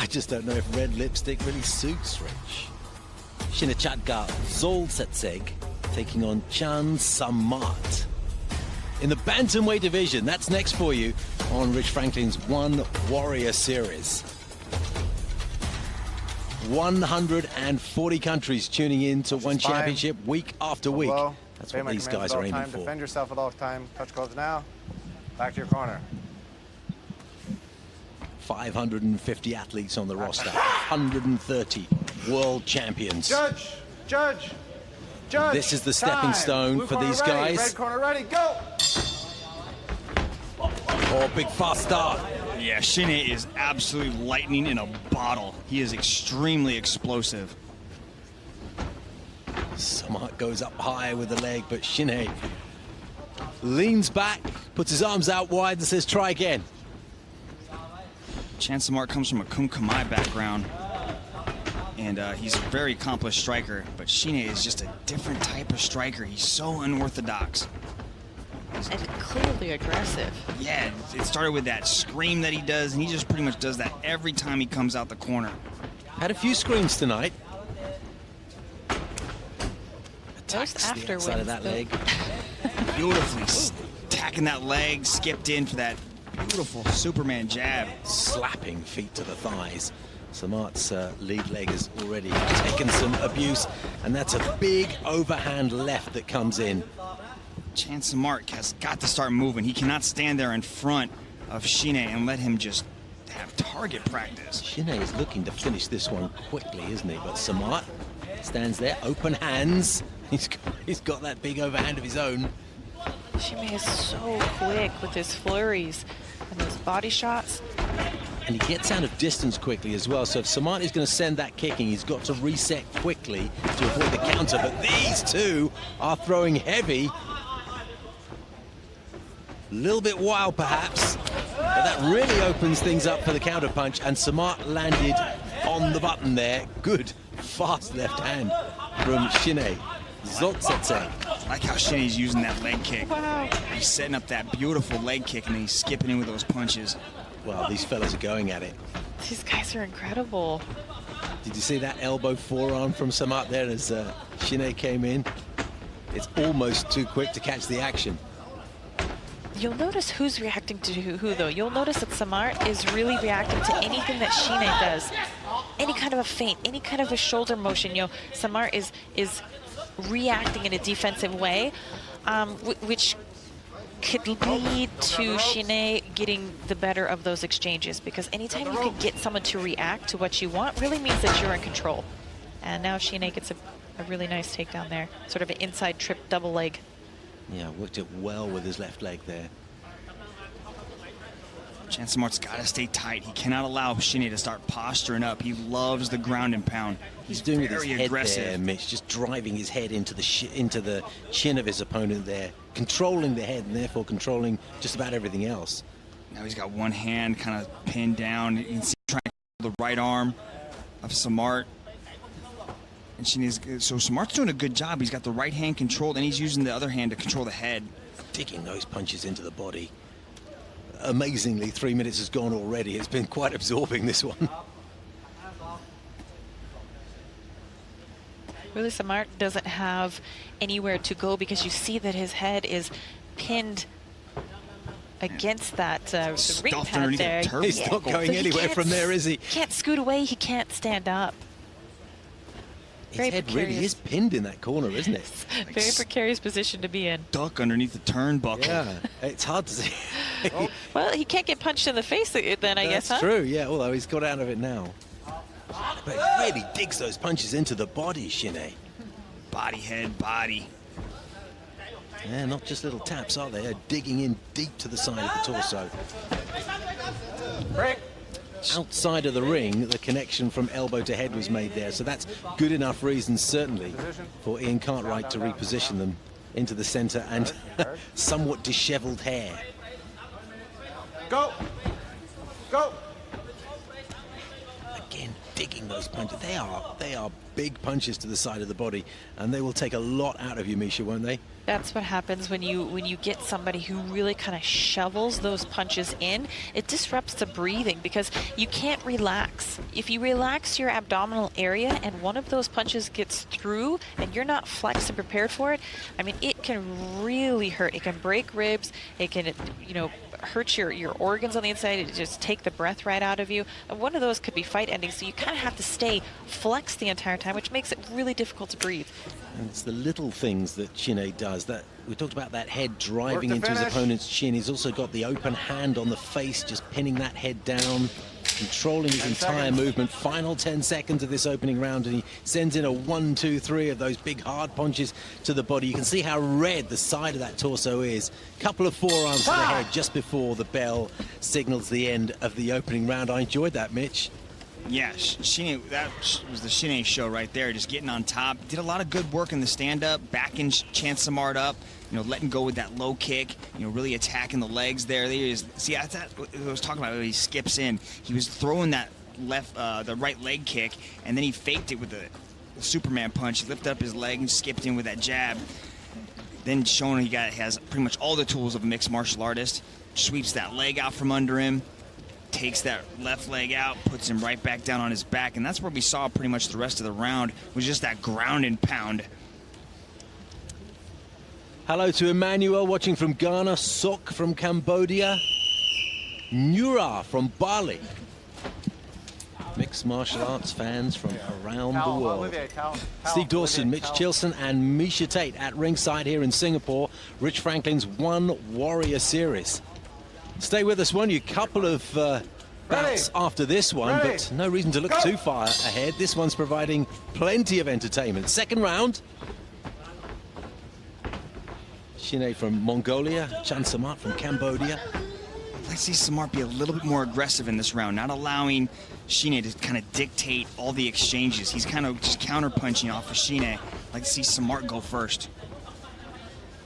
I just don't know if red lipstick really suits Rich. Shinachatga Zoltsetseg taking on Chan Samart. In the bantamweight division, that's next for you on Rich Franklin's One Warrior Series. 140 countries tuning in to One Championship week after week. That's what these guys are aiming for. Defend yourself at all time. Touch gloves now. Back to your corner. 550 athletes on the roster. 130 world champions. Judge! This is the stepping stone for these guys. Red corner ready, go! Oh, big fast start. Yeah, Shin is absolutely lightning in a bottle. He is extremely explosive. Samart goes up high with the leg, but Shin leans back, puts his arms out wide and says, try again. Chan Samart comes from a Kumkamai background, and he's a very accomplished striker, but Shin is just a different type of striker. He's so unorthodox. And clearly aggressive. Yeah, it started with that scream that he does, and he just pretty much does that every time he comes out the corner. Had a few screams tonight. Those Attacks the outside of that leg. Beautifully attacking that leg, skipped in for that beautiful Superman jab. Slapping feet to the thighs. Samart's lead leg has already taken some abuse, and that's a big overhand left that comes in. Chan Samart has got to start moving. He cannot stand there in front of Shin and let him just have target practice. Shin is looking to finish this one quickly, isn't he? But Samart stands there, open hands. He's got that big overhand of his own. Shin is so quick with his flurries and those body shots. And he gets out of distance quickly as well. So if Samart is going to send that kicking, he's got to reset quickly to avoid the counter. But these two are throwing heavy. A little bit wild, perhaps, but that really opens things up for the counter punch, and Samart landed on the button there. Good, fast left hand from Shin Zoltsetseg. I like how Shin is using that leg kick. Wow. He's setting up that beautiful leg kick, and he's skipping in with those punches. Well, these fellas are going at it. These guys are incredible. Did you see that elbow forearm from Samart there as Shin came in? It's almost too quick to catch the action. You'll notice who's reacting to who, though. You'll notice that Samart is really reacting to anything that Shin does. Any kind of a feint, any kind of a shoulder motion, Samart is reacting in a defensive way, which could lead to Shin getting the better of those exchanges, because anytime you can get someone to react to what you want really means that you're in control. And now Shin gets a really nice takedown there, sort of an inside trip double leg. Yeah, worked it well with his left leg there. Chan Samart's got to stay tight. He cannot allow Shin to start posturing up. He loves the ground and pound. He's doing very with his head aggressive there, Mitch, just driving his head into the chin of his opponent there, controlling the head and therefore controlling just about everything else. Now he's got one hand kind of pinned down. You can see him trying to control the right arm of Samart. And so Samart's doing a good job. He's got the right hand controlled, and he's using the other hand to control the head. Digging those punches into the body. Amazingly, 3 minutes has gone already. It's been quite absorbing, this one. Really, Samart doesn't have anywhere to go, because you see that his head is pinned against that ring pad there. He's not going anywhere from there, is he? Can't scoot away. He can't stand up. His head really is pinned in that corner, isn't it? Very precarious position to be in. Duck underneath the turnbuckle. Yeah, it's hard to see. Well, he can't get punched in the face then, I guess, huh? That's true, yeah, although he's got out of it now. But he really digs those punches into the body, Shin. Body, head, body. Yeah, not just little taps, are they? They're digging in deep to the side of the torso. Break. Outside of the ring, the connection from elbow to head was made there, so that's good enough reason, certainly, for Ian Cartwright to reposition them into the center, and somewhat disheveled hair. Go! Go! Again, digging those punches. They are big punches to the side of the body, and they will take a lot out of you, Misha, won't they? That's what happens when you get somebody who really kind of shovels those punches in. It disrupts the breathing because you can't relax. If you relax your abdominal area and one of those punches gets through and you're not flexed and prepared for it, I mean, it can really hurt. It can break ribs. It can, you know, hurt your organs on the inside. It just take the breath right out of you. And one of those could be fight ending. So you kind of have to stay flexed the entire time, which makes it really difficult to breathe. And it's the little things that Chiney does. That we talked about, that head driving Work to into his finish. opponent's chin. He's also got the open hand on the face, just pinning that head down, controlling his 10 entire seconds. movement. Final 10 seconds of this opening round, and he sends in a 1, 2, 3 of those big hard punches to the body. You can see how red the side of that torso is. Couple of forearms to the head just before the bell signals the end of the opening round. I enjoyed that, Mitch. Yeah, Chiney, that was the Chiney show right there, just getting on top. Did a lot of good work in the stand-up, backing Chance Samart up, you know, letting go with that low kick, you know, really attacking the legs there. See, that's what I was talking about when he skips in. He was throwing that the right leg kick, and then he faked it with the Superman punch. He lifted up his leg and skipped in with that jab. Then showing has pretty much all the tools of a mixed martial artist. Sweeps that leg out from under him, takes that left leg out, puts him right back down on his back, and that's where we saw pretty much the rest of the round, was just that ground and pound. Hello to Emmanuel watching from Ghana, Sok from Cambodia, Nura from Bali. Mixed martial arts fans from around the world. Olivier, towel, Steve Dawson, Olivier, Mitch towel. Chilson and Misha Tate at ringside here in Singapore. Rich Franklin's One Warrior Series. Stay with us, won't you? Couple of bouts after this one, Ready. but no reason to look too far ahead. This one's providing plenty of entertainment. Second round. Chiney from Mongolia, Chan Samart from Cambodia. I'd like to see Samart be a little bit more aggressive in this round, not allowing Chiney to kind of dictate all the exchanges. He's kind of just counter-punching off of Chiney. I'd like to see Samart go first.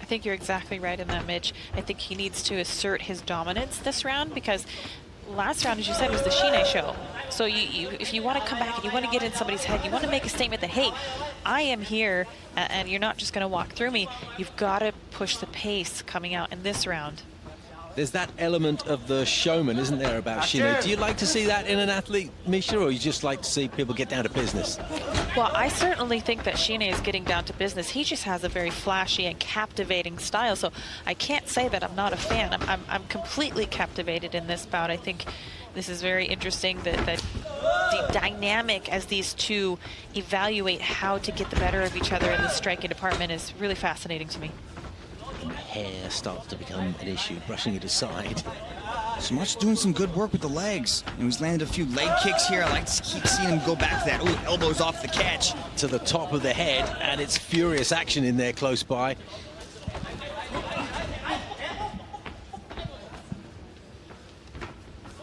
I think you're exactly right in that, Mitch. I think he needs to assert his dominance this round because last round, as you said, was the Chiney show. So if you want to come back and you want to get in somebody's head, you want to make a statement that, hey, I am here and you're not just going to walk through me. You've got to push the pace coming out in this round. There's that element of the showman, isn't there, about Chiney? Do you like to see that in an athlete, Misha, or you just like to see people get down to business? Well, I certainly think that Chiney is getting down to business. He just has a very flashy and captivating style, so I can't say that I'm not a fan. I'm completely captivated in this bout. I think this is very interesting, that the dynamic as these two evaluate how to get the better of each other in the striking department is really fascinating to me. And the hair starts to become an issue, brushing it aside. Samart's doing some good work with the legs. And he's landed a few leg kicks here. I like to keep seeing him go back to that. Ooh, elbows off the catch. To the top of the head, and it's furious action in there close by.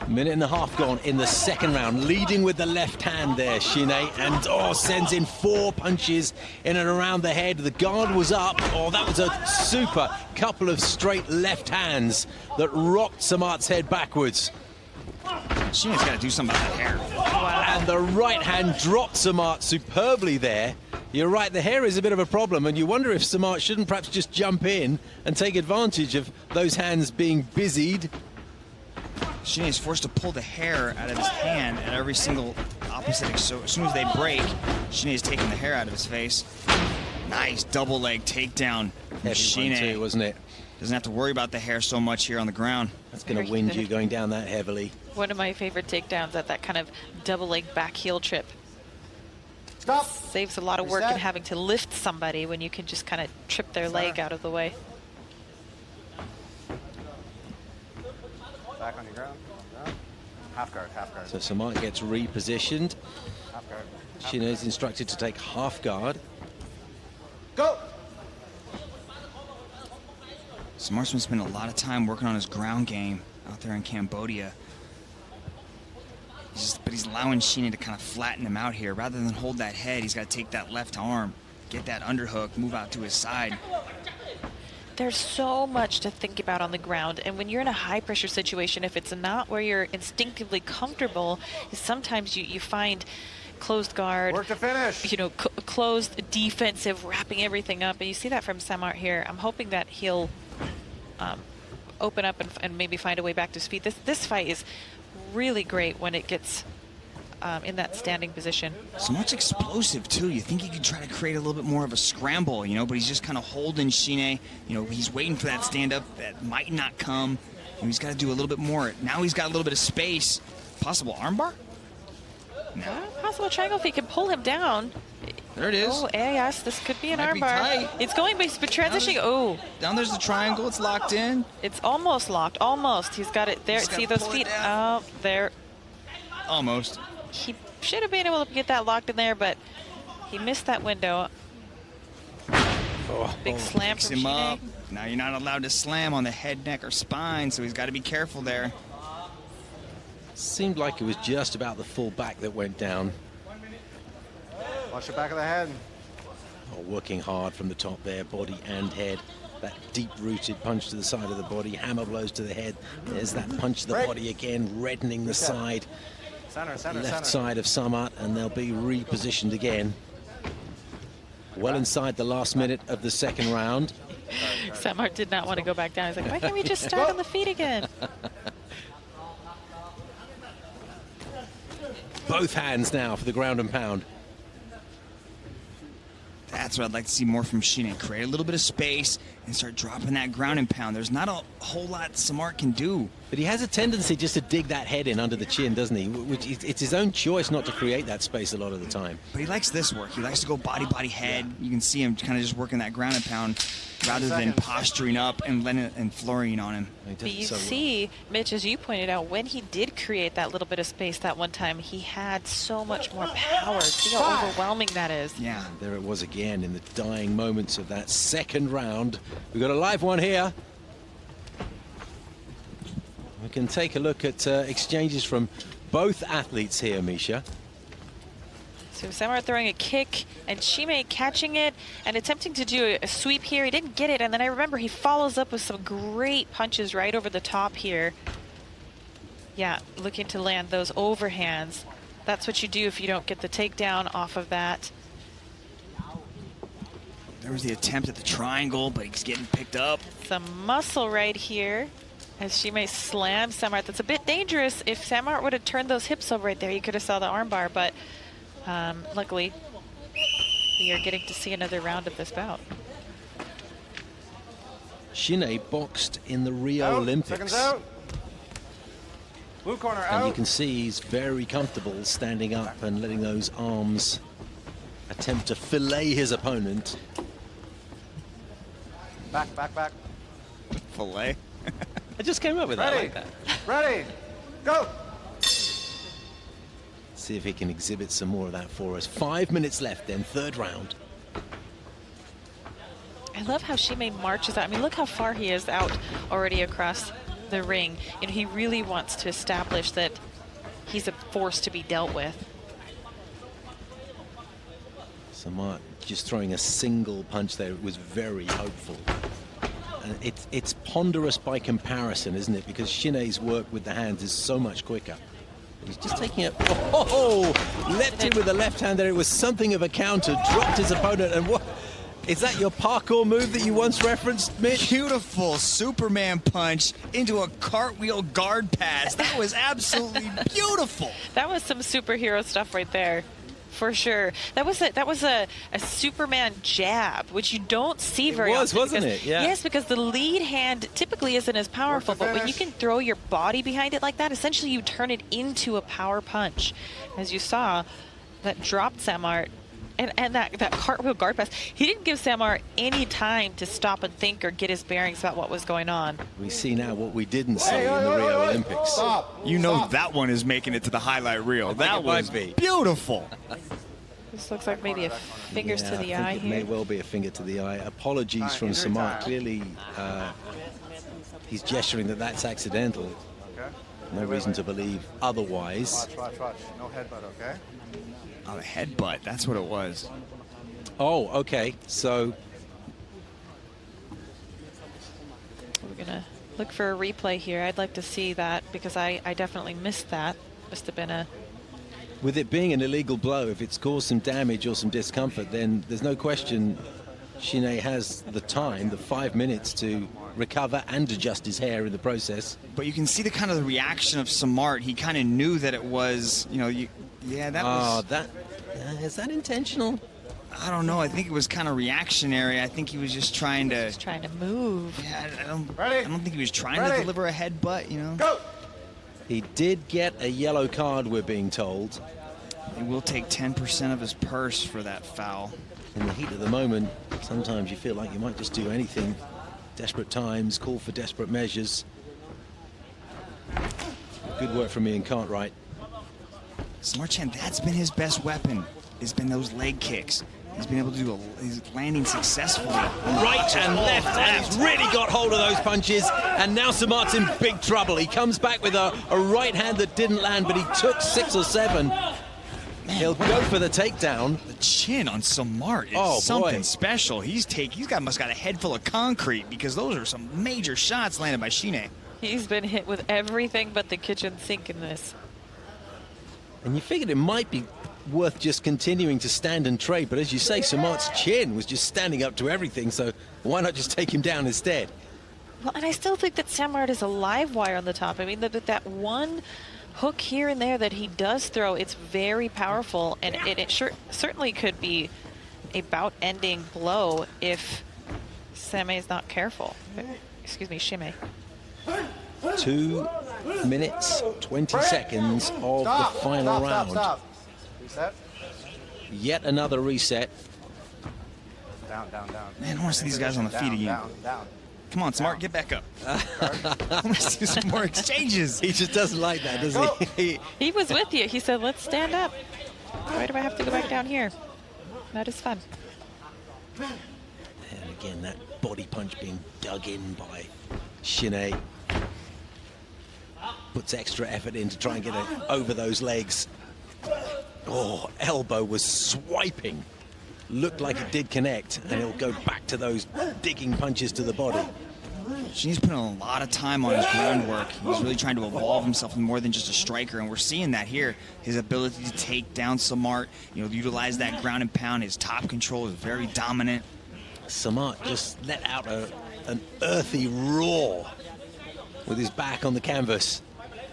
Minute and a half gone in the second round, leading with the left hand there, Chiney, and sends in 4 punches in and around the head. The guard was up. Oh, that was a super couple of straight left hands that rocked Samart's head backwards. Chiney's got to do something about that hair. Wow. And the right hand dropped Samart superbly there. You're right, the hair is a bit of a problem, and you wonder if Samart shouldn't perhaps just jump in and take advantage of those hands being busied. Chiney is forced to pull the hair out of his hand at every single opposite. So as soon as they break, Chiney is taking the hair out of his face. Nice double leg takedown. Heavy one Chiney too, wasn't it? doesn't have to worry about the hair so much here on the ground. That's going to wind you going down that heavily. One of my favorite takedowns at that kind of double leg back heel trip. Stop. Saves a lot of work in having to lift somebody when you can just kind of trip their leg out of the way. Back on your ground. Half guard, half guard. So Samart gets repositioned. Half guard. Chiney is instructed to take half guard. Go! Samart's been spending a lot of time working on his ground game out there in Cambodia. But he's allowing Chiney to kind of flatten him out here. Rather than hold that head, he's got to take that left arm, get that underhook, move out to his side. There's so much to think about on the ground, and when you're in a high pressure situation, if it's not where you're instinctively comfortable, sometimes you find closed guard. Work to finish. You know, closed defensive, wrapping everything up. And you see that from Samart here. I'm hoping that he'll open up and maybe find a way back to his feet. This fight is really great when it gets in that standing position. Samart's explosive too. You think he could try to create a little bit more of a scramble, you know, but he's just kind of holding Shine. You know, he's waiting for that stand up that might not come. And he's got to do a little bit more. Now he's got a little bit of space. Possible armbar? No. Possible triangle if he can pull him down. There it is. Oh, yes, this could be an Might be armbar. tight. It's going, but transitioning. Oh, Down there's the triangle. It's locked in. it's almost locked. Almost. He's got it there. Just See gotta those pull it feet? down. Oh, there. Almost. He should have been able to get that locked in there, but he missed that window. Big slam Picks from him up. Shine. Now you're not allowed to slam on the head, neck, or spine, so he's got to be careful there. Seemed like it was just about the full back that went down. Watch the back of the head. Oh, working hard from the top there, body and head. That deep-rooted punch to the side of the body, hammer blows to the head. There's that punch to the Break. body again, reddening the side, Center, center, left center. side of Samart, and they'll be repositioned again. Well inside the last minute of the second round. Samart did not want to go back down. He's like, why can't we just start on the feet again? Both hands now for the ground and pound. That's what I'd like to see more from Shine. Create a little bit of space and start dropping that ground and pound. There's not a whole lot Samart can do. But he has a tendency just to dig that head in under the chin, doesn't he? Which it's his own choice not to create that space a lot of the time. But he likes this work. He likes to go body, head. You can see him kind of just working that ground and pound rather than posturing up and letting it and flurrying on him. He does But it you so well. see, Mitch, as you pointed out, when he did create that little bit of space that one time, he had so much more power. See how overwhelming that is. Yeah. There it was again in the dying moments of that second round. We've got a live one here. We can take a look at exchanges from both athletes here, Misha. So Samart throwing a kick and Shime catching it and attempting to do a sweep here. He didn't get it, and then I remember he follows up with some great punches right over the top here. Yeah, looking to land those overhands. That's what you do if you don't get the takedown off of that. There was the attempt at the triangle, but he's getting picked up. Some muscle right here as Shime slams Samart. That's a bit dangerous. If Samart would have turned those hips over right there, you could have saw the armbar, but luckily we are getting to see another round of this bout. Shine boxed in the Rio Out. Olympics. Seconds out. Blue corner And you out. can see he's very comfortable standing up and letting those arms attempt to fillet his opponent. Back, back, back. Filet. I just came up with that. I Ready. like that. Ready. Go. See if he can exhibit some more of that for us. 5 minutes left then, third round. I love how Shime marches out. I mean, look how far he is out already across the ring. You know, he really wants to establish that he's a force to be dealt with. Samart just throwing a single punch there. It was very hopeful. And it's ponderous by comparison, isn't it? Because Shine's work with the hands is so much quicker. He's just taking it. Oh, leapt in with the left hand there. It was something of a counter. Dropped his opponent. And what? Is that your parkour move that you once referenced, Mitch? Beautiful Superman punch into a cartwheel guard pass. That was absolutely beautiful. That was some superhero stuff right there, for sure. That was a Superman jab, which you don't see very often. Wasn't because- it? Yeah. Yes, because the lead hand typically isn't as powerful, Work to but when you finish. can throw your body behind it like that, essentially you turn it into a power punch. As you saw, that dropped Samart. And that cartwheel guard pass, he didn't give Samart any time to stop and think or get his bearings about what was going on. We see now what we didn't see in the Rio Olympics. Stop. You know Stop. that one is making it to the highlight reel. think That it might was be. beautiful. This looks like maybe a fingers Yeah, to the I eye think it here. may well be a finger to the eye. Apologies from injury Samart. time. Clearly, he's gesturing that that's accidental. Okay. No reason to believe otherwise. Watch. No headbutt, okay? Oh, the headbutt. That's what it was. Oh, okay. So We're gonna look for a replay here. I'd like to see that because I definitely missed that. Must have been a With it being an illegal blow, if it's caused some damage or some discomfort, then there's no question Shinhei has the time, the 5 minutes to recover and adjust his hair in the process. But you can see the kind of the reaction of Samart. He kind of knew that it was, you know, that was... Is that intentional? I don't know. I think it was kind of reactionary. I think he was just trying to... Just trying to move. Yeah, I don't Ready? think he was trying Ready? to deliver a headbutt, you know. Go! He did get a yellow card, we're being told. He will take 10% of his purse for that foul. In the heat of the moment, sometimes you feel like you might just do anything. Desperate times, call for desperate measures. Good work from Ian Cartwright. Samart Chan, that's been his best weapon. It's been those leg kicks. He's been able to do he's landing successfully. Right and left hands really got hold of those punches, and now Samart's in big trouble. He comes back with a right hand that didn't land, but he took 6 or 7. He'll go for the takedown. The chin on Samart is something special. Must got a head full of concrete, because those are some major shots landed by Shinhei. He's been hit with everything but the kitchen sink in this. And you figured it might be worth just continuing to stand and trade, but as you say, Samart's chin was just standing up to everything, so why not just take him down instead? Well, and I still think that Samart is a live wire on the top. I mean, that one hook here and there that he does throw, it's very powerful, and it certainly could be a bout-ending blow if Shinhei is not careful. Excuse me, Shinhei. 2 minutes, 20 seconds of the final round. Stop. Reset. Yet another reset. Down. Man, I want to see these guys on the feet again. Down. Come on, Samart, get back up. I want to see some more exchanges. He just doesn't like that, does he? He was with you. He said, let's stand up. Why do I have to go back down here? That is fun. And again, that body punch being dug in by Shinhei. Puts extra effort in to try and get it over those legs. Oh, elbow was swiping. Looked like it did connect, and it'll go back to those digging punches to the body. He's putting a lot of time on his groundwork. He's really trying to evolve himself in more than just a striker, and we're seeing that here. His ability to take down Samart, utilize that ground and pound. His top control is very dominant. Samart just let out an earthy roar with his back on the canvas.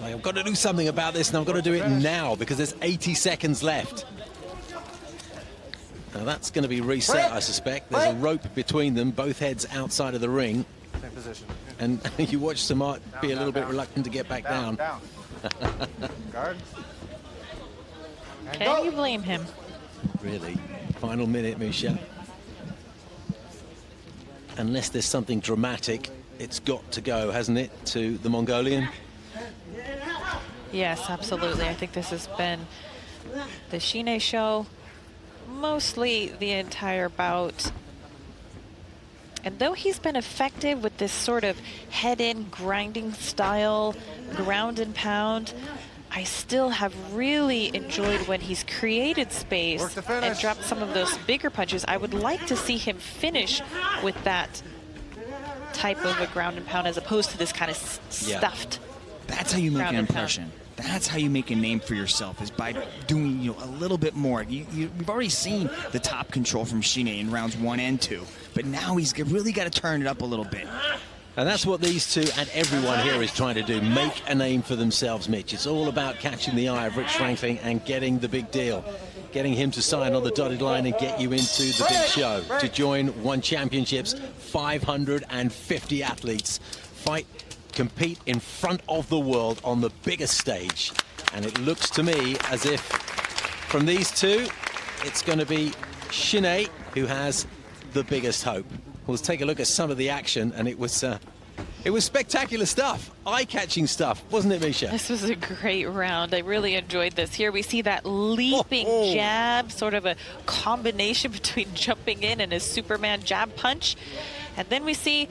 Like, I've got to do something about this, and I've got to do it now because there's 80 seconds left. Now that's going to be reset, I suspect. There's a rope between them, both heads outside of the ring. Same position. And you watch Samart be a little bit reluctant to get back down. Guard. And Can you blame him? Really. Final minute, Misha. Unless there's something dramatic, it's got to go, hasn't it, to the Mongolian? Yes, absolutely. I think this has been the Shinhei show, mostly the entire bout. And though he's been effective with this sort of head-in grinding style, ground and pound, I still have really enjoyed when he's created space and dropped some of those bigger punches. I would like to see him finish with that type of a ground and pound as opposed to this kind of stuffed. That's how you make an impression. That's how you make a name for yourself, is by doing a little bit more. We've already seen the top control from Shinhei in rounds 1 and 2, but now he's really got to turn it up a little bit. And that's what these two and everyone here is trying to do, make a name for themselves, Mitch. It's all about catching the eye of Rich Franklin and getting the big deal, getting him to sign on the dotted line and get you into the big show, to join One Championships, 550 athletes, compete in front of the world on the biggest stage. And it looks to me as if from these two, it's going to be Shinhei who has the biggest hope. Let's take a look at some of the action, and it was spectacular stuff, eye-catching stuff, wasn't it, Misha? This was a great round. I really enjoyed this. Here we see that leaping jab, sort of a combination between jumping in and his Superman jab punch. And then we see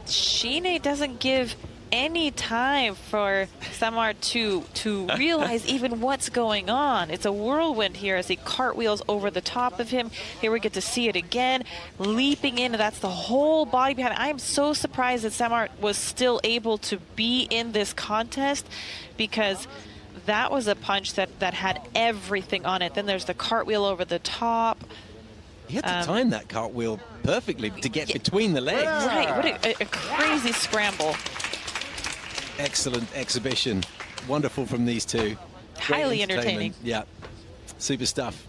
Shinhei doesn't give any time for Samart to realize even what's going on. It's a whirlwind here as he cartwheels over the top of him. Here we get to see it again, leaping in, and that's the whole body behind it. I am so surprised that Samart was still able to be in this contest, because That was a punch that had everything on it. Then there's the cartwheel over the top. He had to time that cartwheel perfectly to get between the legs. Right, what a crazy scramble. Excellent exhibition. Wonderful from these two. Great Highly entertainment. entertaining. Yeah, super stuff.